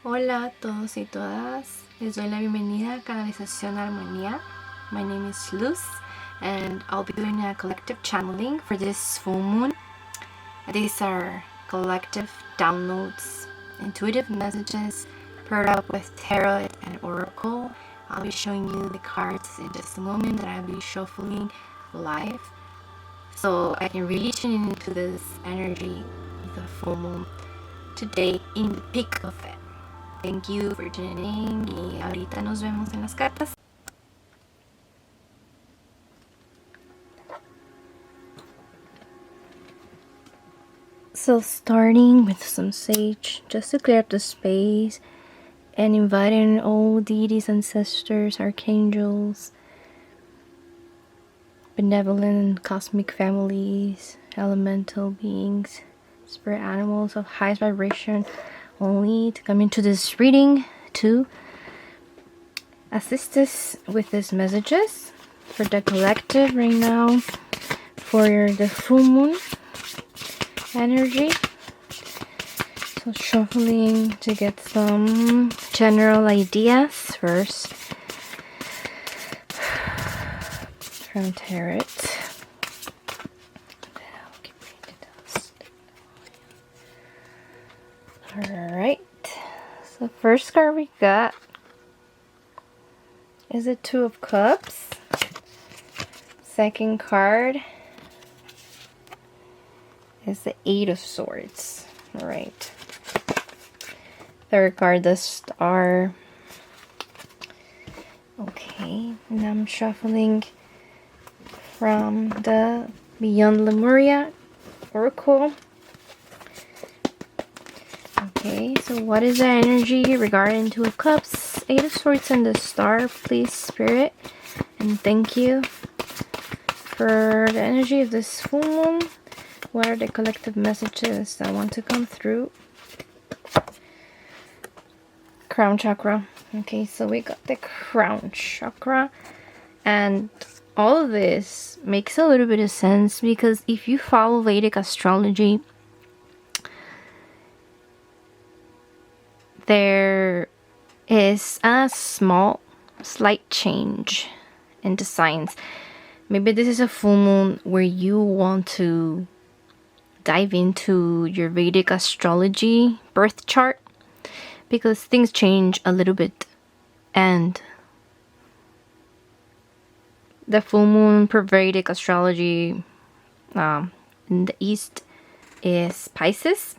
Hola a todos y todas, les doy la bienvenida a Canalización Armonía. My name is Luz and I'll be doing a collective channeling for this full moon. These are collective downloads, intuitive messages paired up with tarot and oracle. I'll be showing you the cards in just a moment that I'll be shuffling live so I can really tune into this energy of the full moon today in the peak of it. Thank you for tuning in y ahorita nos vemos en las cartas. So starting with some sage just to clear up the space and inviting all deities, ancestors, archangels, benevolent cosmic families, elemental beings, spirit animals of highest vibration only to come into this reading to assist us with these messages for the collective right now for the full moon energy. So shuffling to get some general ideas first from tarot. Alright, so first card we got is the Two of Cups. Second card is the Eight of Swords. Alright. Third card, the Star. Okay, and I'm shuffling from the Beyond Lemuria Oracle. Okay, so what is the energy regarding Two of Cups, Eight of Swords, and the Star, please, Spirit? And thank you for the energy of this full moon. What are the collective messages that want to come through? Crown chakra. Okay, so we got the crown chakra. And all of this makes a little bit of sense because if you follow Vedic astrology, there is a slight change in the signs. Maybe this is a full moon where you want to dive into your Vedic astrology birth chart because things change a little bit, and the full moon per Vedic astrology in the east is Pisces,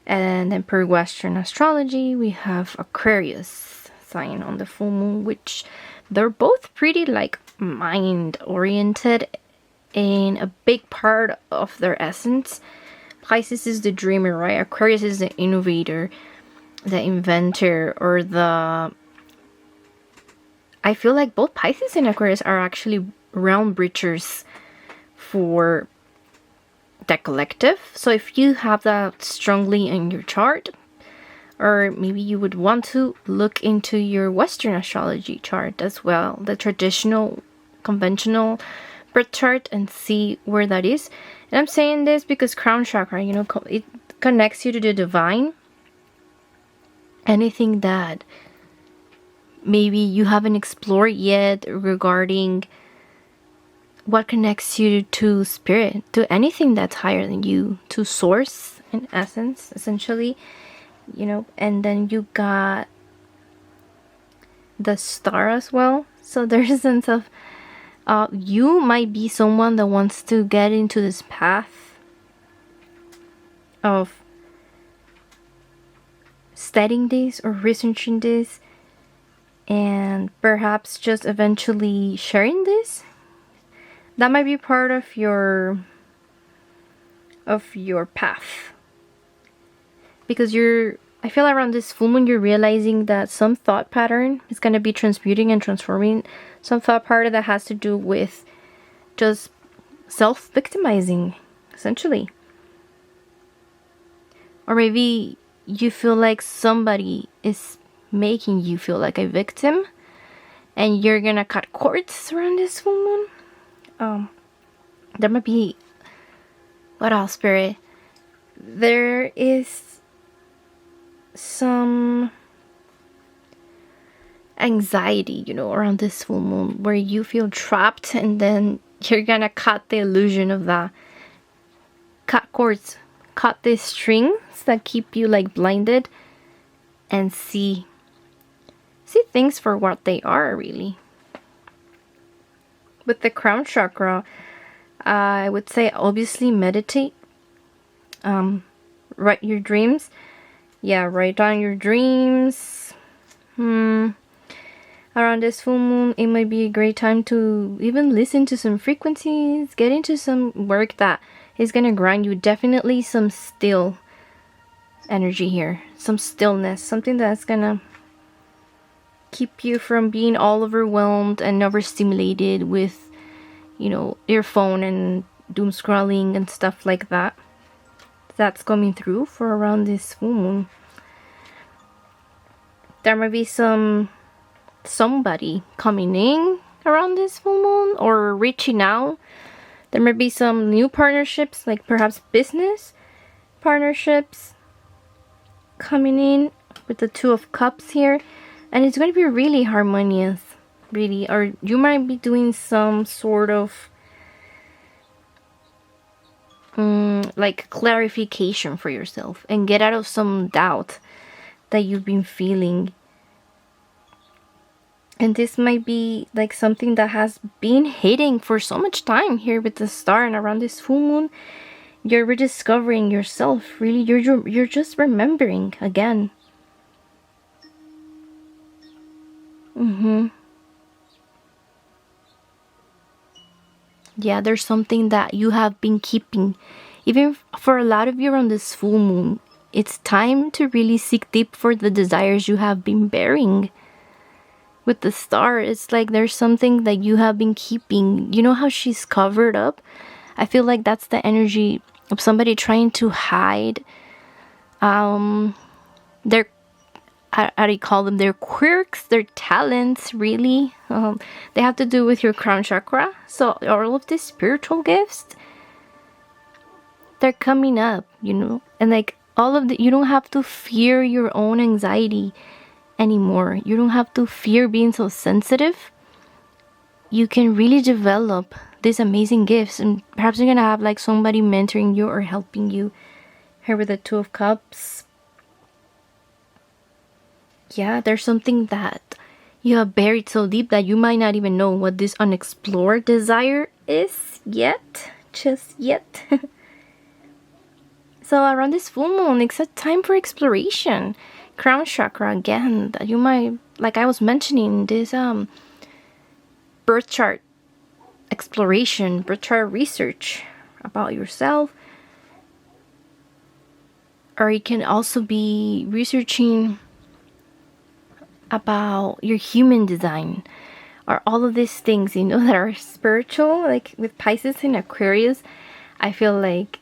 and then per Western astrology we have Aquarius sign on the full moon, which they're both pretty like mind oriented in a big part of their essence. Pisces is the dreamer, right? Aquarius is the innovator, the inventor, or the... I feel like both Pisces and Aquarius are actually realm bridgers for the collective. So if you have that strongly in your chart, or maybe you would want to look into your Western astrology chart as well, the traditional, conventional birth chart, and see where that is. And I'm saying this because crown chakra, you know, it connects you to the divine. Anything that maybe you haven't explored yet regarding what connects you to spirit, to anything that's higher than you, to source in essence, essentially, you know. And then you got the Star as well. So there's a sense of you might be someone that wants to get into this path of studying this or researching this, and perhaps just eventually sharing this. That might be part of your path, because I feel around this full moon you're realizing that some thought pattern is going to be transmuting and transforming. Some thought pattern that has to do with just self-victimizing, essentially. Or maybe you feel like somebody is making you feel like a victim, and you're gonna cut cords around this full moon. There might be... what else, Spirit? There is some anxiety, around this full moon, where you feel trapped, and then you're gonna cut the illusion of that. Cut cords, cut the strings that keep you like blinded, and see things for what they are, really. With the crown chakra, I would say obviously meditate. Write your dreams. Yeah, write down your dreams. Around this full moon, it might be a great time to even listen to some frequencies, get into some work that is gonna grind you. Definitely some still energy here, some stillness, something that's gonna keep you from being all overwhelmed and overstimulated with, your phone and doom scrolling and stuff like that. That's coming through for around this full moon. There might be somebody coming in around this full moon or reaching out. There might be some new partnerships, like perhaps business partnerships coming in with the Two of Cups here. And it's going to be really harmonious, really. Or you might be doing some sort of like clarification for yourself and get out of some doubt that you've been feeling. And this might be like something that has been hidden for so much time here with the star, and around this full moon, you're rediscovering yourself. Really, you're just remembering again. Yeah, there's something that you have been keeping. Even for a lot of you on this full moon, it's time to really seek deep for the desires you have been bearing. With the star, it's like there's something that you have been keeping. You know how she's covered up? I feel like that's the energy of somebody trying to hide their, how do you call them, their quirks, their talents, really. They have to do with your crown chakra. So all of these spiritual gifts, they're coming up, and like all of you don't have to fear your own anxiety anymore. You don't have to fear being so sensitive. You can really develop these amazing gifts, and perhaps you're gonna have like somebody mentoring you or helping you here with the Two of Cups. Yeah, there's something that you have buried so deep that you might not even know what this unexplored desire is just yet. So around this full moon, it's a time for exploration. Crown chakra again, that you might, like I was mentioning, this birth chart exploration, birth chart research about yourself. Or you can also be researching about your human design, or all of these things, that are spiritual. Like with Pisces and Aquarius, I feel like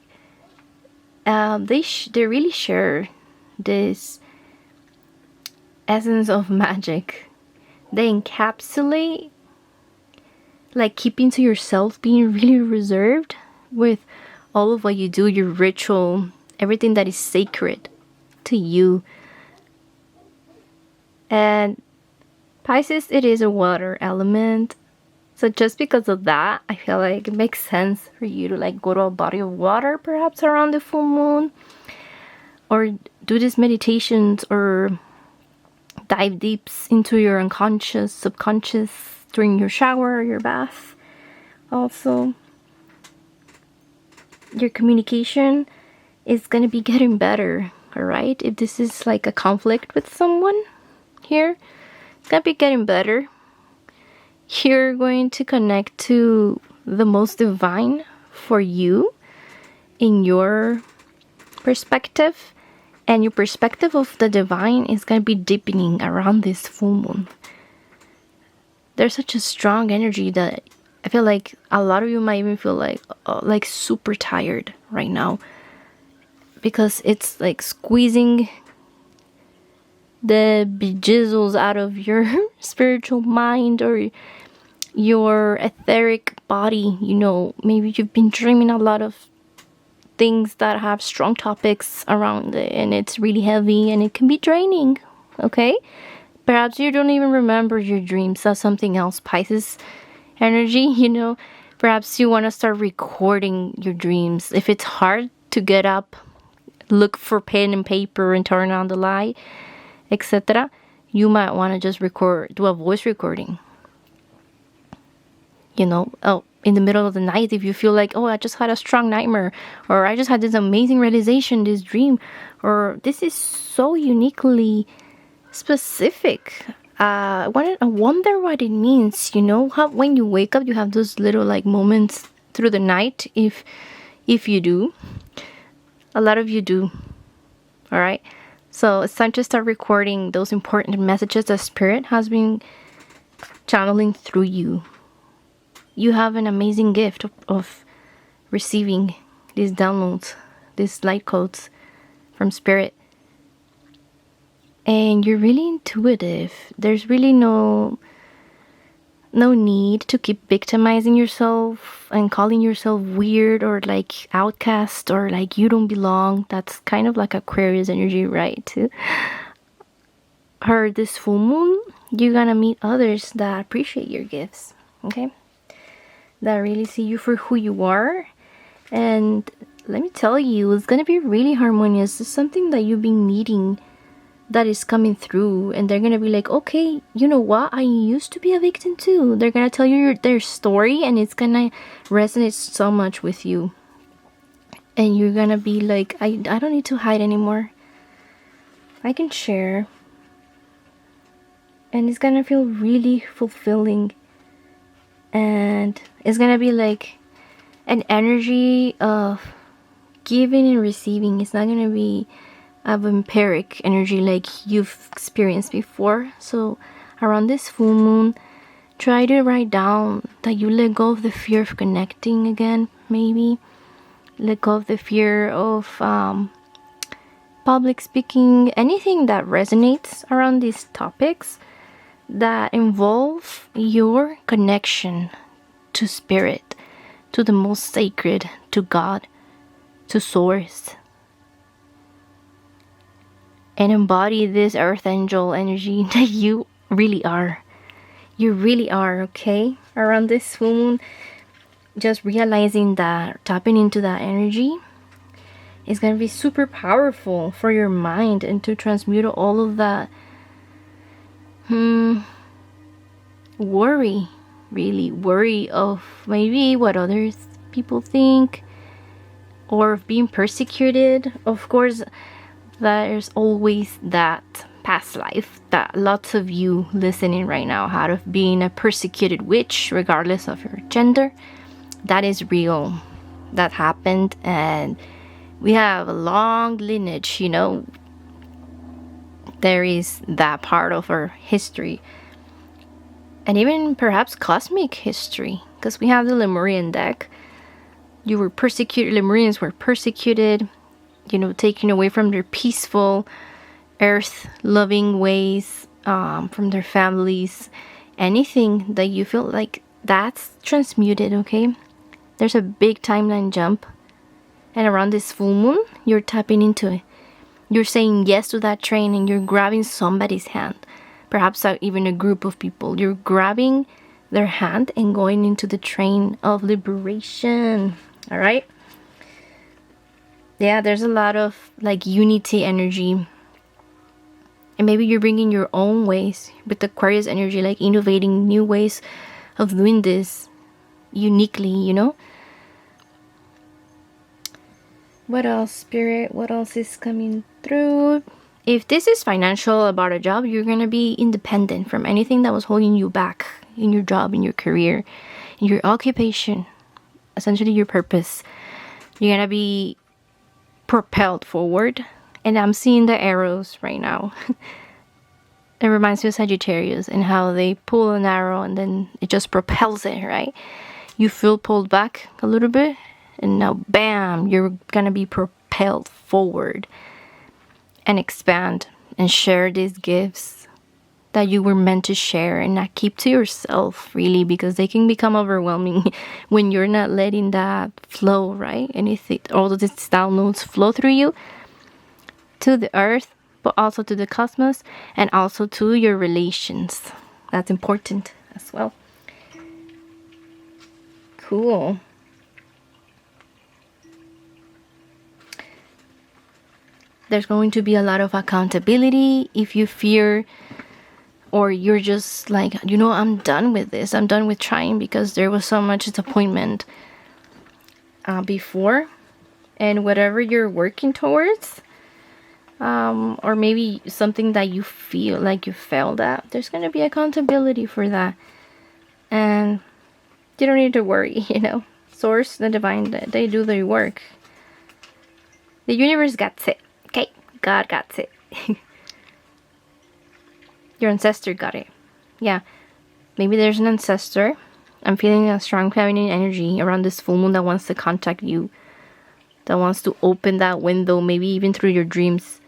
they really share this essence of magic. They encapsulate like keeping to yourself, being really reserved with all of what you do, your ritual, everything that is sacred to you. And Pisces, it is a water element. So just because of that, I feel like it makes sense for you to like go to a body of water perhaps around the full moon, or do these meditations, or dive deep into your unconscious, subconscious during your shower or your bath. Also, your communication is going to be getting better, alright? If this is like a conflict with someone here, it's going to be getting better. You're going to connect to the most divine for you in your perspective. And your perspective of the divine is going to be deepening around this full moon. There's such a strong energy that I feel like a lot of you might even feel like super tired right now, because it's like squeezing the bejizzles out of your spiritual mind or your etheric body. Maybe you've been dreaming a lot of things that have strong topics around it, and it's really heavy and it can be draining, okay? Perhaps you don't even remember your dreams. That's something else. Pisces energy, Perhaps you want to start recording your dreams. If it's hard to get up, look for pen and paper and turn on the light, etc., you might want to just do a voice recording. In the middle of the night, if you feel like, oh, I just had a strong nightmare, or I just had this amazing realization, this dream, or this is so uniquely specific. I wonder what it means. How when you wake up, you have those little moments through the night. If you do, a lot of you do. All right. So it's time to start recording those important messages that Spirit has been channeling through you. You have an amazing gift of receiving these downloads, these light codes from Spirit. And you're really intuitive. There's really no need to keep victimizing yourself and calling yourself weird or outcast or you don't belong. That's kind of like Aquarius energy, right? This full moon, you're gonna meet others that appreciate your gifts, okay? That really see you for who you are. And let me tell you, it's gonna be really harmonious. It's something that you've been needing that is coming through, and they're gonna be like, okay, you know what, I used to be a victim too. They're gonna tell you their story, and it's gonna resonate so much with you, and you're gonna be like, I don't need to hide anymore. I can share, and it's gonna feel really fulfilling, and it's gonna be like an energy of giving and receiving. It's not gonna be of empiric energy like you've experienced before. So around this full moon, try to write down that you let go of the fear of connecting again. Maybe let go of the fear of public speaking, anything that resonates around these topics that involve your connection to Spirit, to the most sacred, to God, to Source. And embody this earth angel energy that you really are. You really are, okay? Around this full moon, just realizing that, tapping into that energy is going to be super powerful for your mind and to transmute all of that worry, really worry of maybe what others people think, or of being persecuted. Of course, there's always that past life that lots of you listening right now had of being a persecuted witch, regardless of your gender. That is real. That happened, and we have a long lineage, There is that part of our history, and even perhaps cosmic history, because we have the Lemurian deck. You were persecuted, Lemurians were persecuted, taken away from their peaceful, earth-loving ways, from their families. Anything that you feel like that's transmuted, okay? There's a big timeline jump. And around this full moon, you're tapping into it. You're saying yes to that train, and you're grabbing somebody's hand. Perhaps even a group of people. You're grabbing their hand and going into the train of liberation. All right? Yeah, there's a lot of unity energy, and maybe you're bringing your own ways with Aquarius energy, innovating new ways of doing this uniquely, What else, Spirit? What else is coming through? If this is financial, about a job, you're gonna be independent from anything that was holding you back in your job, in your career, in your occupation, essentially your purpose. You're gonna be propelled forward, and I'm seeing the arrows right now. It reminds me of Sagittarius and how they pull an arrow and then it just propels it, right? You feel pulled back a little bit, and now bam, you're gonna be propelled forward and expand and share these gifts that you were meant to share and not keep to yourself, really, because they can become overwhelming when you're not letting that flow, right? Anything, all of these downloads flow through you to the earth, but also to the cosmos, and also to your relations. That's important as well. Cool. There's going to be a lot of accountability if you fear, or you're just like, I'm done with this. I'm done with trying because there was so much disappointment before. And whatever you're working towards, or maybe something that you feel like you failed at, there's going to be accountability for that. And you don't need to worry, Source, the divine, they do their work. The universe gets it. Okay, God got it. Your ancestor got it. Yeah, maybe there's an ancestor. I'm feeling a strong feminine energy around this full moon that wants to contact you, that wants to open that window, maybe even through your dreams,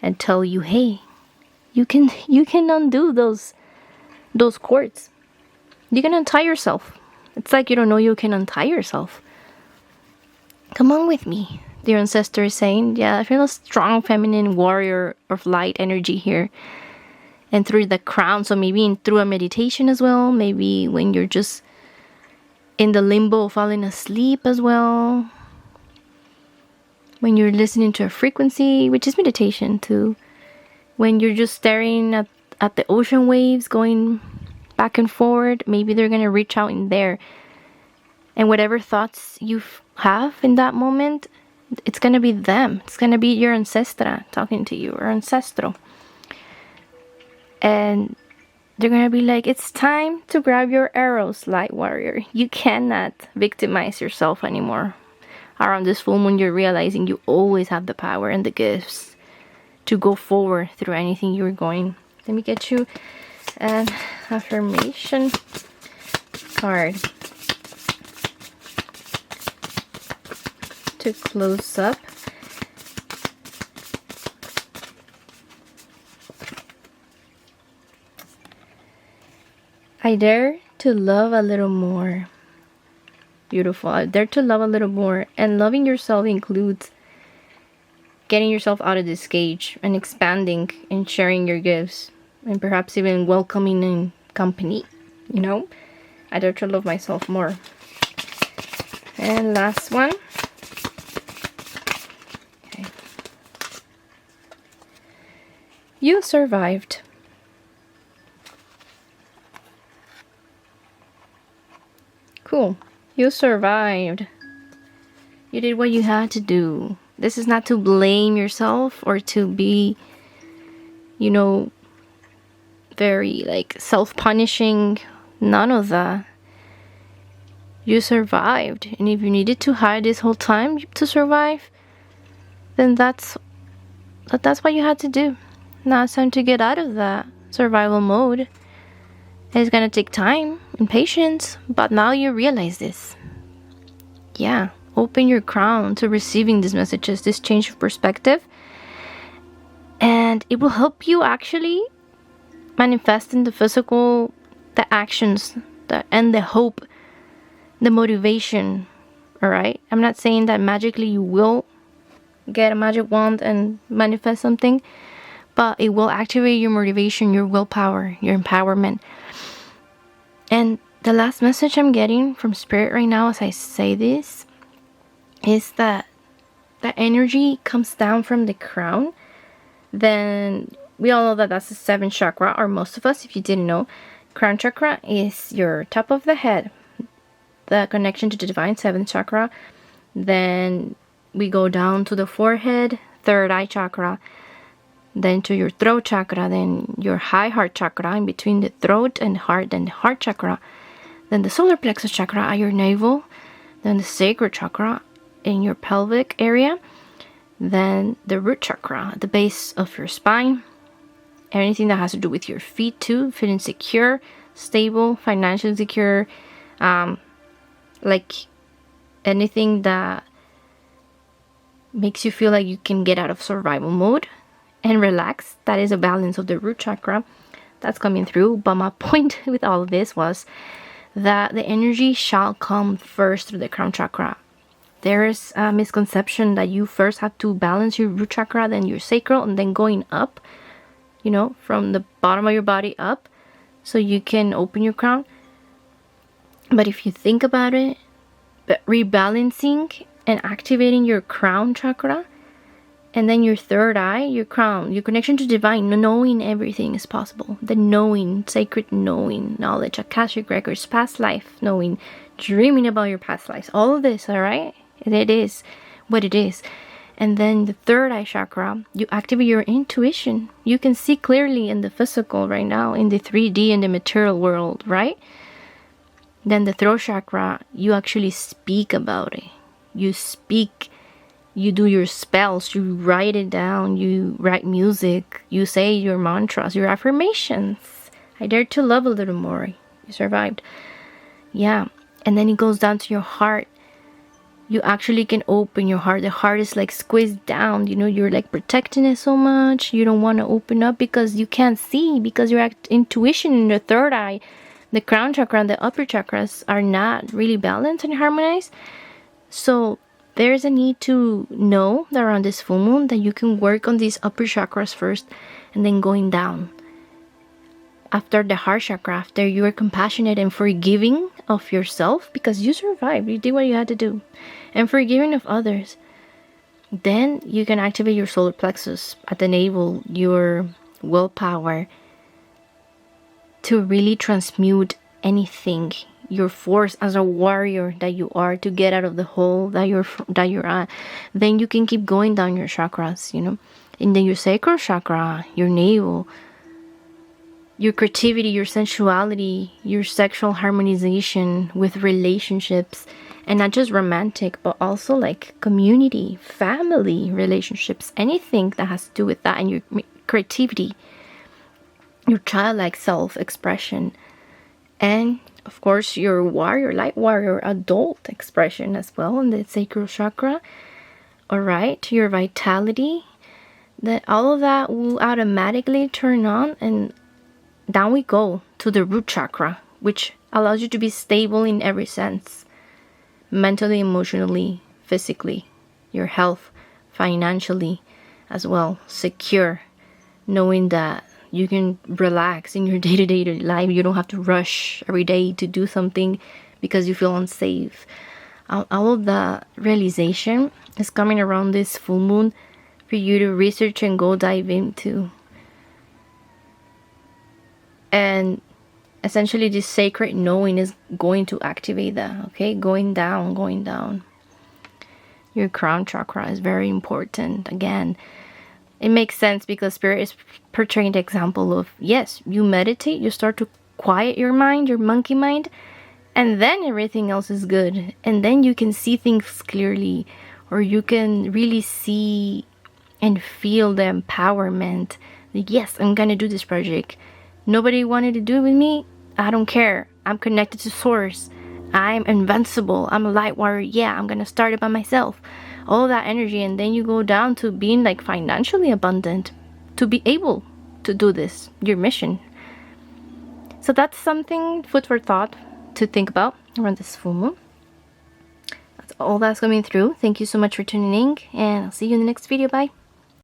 and tell you, hey, you can undo those cords. You can untie yourself. It's like you don't know you can untie yourself. Come on with me. Your ancestor is saying, yeah, I feel a strong feminine warrior of light energy here. And through the crown, so maybe through a meditation as well. Maybe when you're just in the limbo, falling asleep as well. When you're listening to a frequency, which is meditation too. When you're just staring at the ocean waves going back and forward, maybe they're going to reach out in there. And whatever thoughts you have in that moment, it's going to be them. It's going to be your ancestra talking to you, or ancestro. And they're going to be like, it's time to grab your arrows, light warrior. You cannot victimize yourself anymore. Around this full moon, you're realizing you always have the power and the gifts to go forward through anything you're going. Let me get you an affirmation card to close up. I dare to love a little more. Beautiful. I dare to love a little more. And loving yourself includes getting yourself out of this cage and expanding and sharing your gifts, and perhaps even welcoming in company. I dare to love myself more. And last one. Okay. You survived. Cool. You survived. You did what you had to do. This is not to blame yourself or to be, very self-punishing. None of that. You survived. And if you needed to hide this whole time to survive, then that's what you had to do. Now it's time to get out of that survival mode. It's gonna take time and patience, but now you realize this. Yeah, open your crown to receiving these messages, this change of perspective, and it will help you actually manifest in the physical, the actions, and the hope, the motivation. All right, I'm not saying that magically you will get a magic wand and manifest something, but it will activate your motivation, your willpower, your empowerment. And the last message I'm getting from Spirit right now as I say this is that the energy comes down from the crown. Then we all know that that's the 7th chakra, or most of us, if you didn't know. Crown chakra is your top of the head, the connection to the divine 7th chakra. Then we go down to the forehead, 3rd eye chakra, then to your throat chakra, then your high heart chakra, in between the throat and heart, then the heart chakra, then the solar plexus chakra at your navel, then the sacral chakra in your pelvic area, then the root chakra at the base of your spine. Anything that has to do with your feet too, feeling secure, stable, financially secure, like anything that makes you feel like you can get out of survival mode and relax. That is a balance of the root chakra. that's coming through. But my point with all of this was that the energy shall come first through the crown chakra. There is a misconception that you first have to balance your root chakra, then your sacral, and then going up, you know, from the bottom of your body up, so you can open your crown. But if you think about it, rebalancing and activating your crown chakra, and then your third eye, your crown, your connection to divine, knowing everything is possible. The knowing, sacred knowing, knowledge, Akashic records, past life knowing, dreaming about your past lives. All of this, all right? It is what it is. And then the third eye chakra, you activate your intuition. You can see clearly in the physical right now, in the 3D, in the material world, right? Then the throat chakra, you actually speak about it. You speak. You do your spells, you write it down, you write music, you say your mantras, your affirmations. I dare to love a little more. You survived. Yeah. And then it goes down to your heart. You actually can open your heart. The heart is like squeezed down. You know, you're like protecting it so much. You don't want to open up because you can't see, because your intuition in the third eye, the crown chakra and the upper chakras are not really balanced and harmonized. So there's a need to know that around this full moon that you can work on these upper chakras first and then going down. After the heart chakra, after you are compassionate and forgiving of yourself because you survived, you did what you had to do, and forgiving of others, then you can activate your solar plexus at the navel, your willpower, to really transmute anything, your force as a warrior that you are, to get out of the hole that you're at. Then you can keep going down your chakras, you know, and then your sacral chakra, your navel, your creativity, your sensuality, your sexual harmonization with relationships, and not just romantic, but also like community, family relationships, anything that has to do with that, and your creativity, your childlike self-expression, and of course your warrior, light warrior, adult expression as well in the sacral chakra. All right, your vitality, that all of that will automatically turn on, and down we go to the root chakra, which allows you to be stable in every sense, mentally, emotionally, physically, your health, financially as well, secure, knowing that you can relax in your day-to-day life. You don't have to rush every day to do something because you feel unsafe. All of the realization is coming around this full moon for you to research and go dive into. And essentially this sacred knowing is going to activate that, okay? Going down. Your crown chakra is very important. Again, it makes sense because Spirit is portraying the example of, yes, you meditate, you start to quiet your mind, your monkey mind, and then everything else is good. And then you can see things clearly, or you can really see and feel the empowerment. Like, yes, I'm gonna do this project. Nobody wanted to do it with me. I don't care. I'm connected to source. I'm invincible. I'm a light warrior. Yeah, I'm gonna start it by myself. All that energy, and then you go down to being like financially abundant to be able to do this, your mission. So that's something, food for thought, to think about around this full moon. That's all that's coming through. Thank you so much for tuning in, and I'll see you in the next video. Bye.